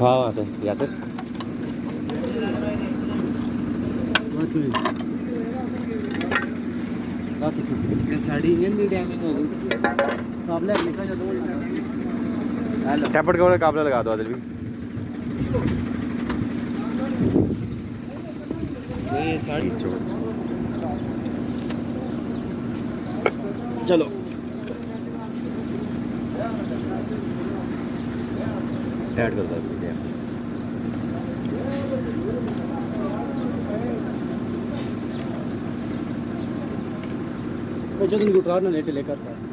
हाँ वहाँ से यासिर टैपट का काबला लगा दो आदिल भी ये साड़ी चलो ऐड कर दो जो दिन गुटरा ना लेटे लेकर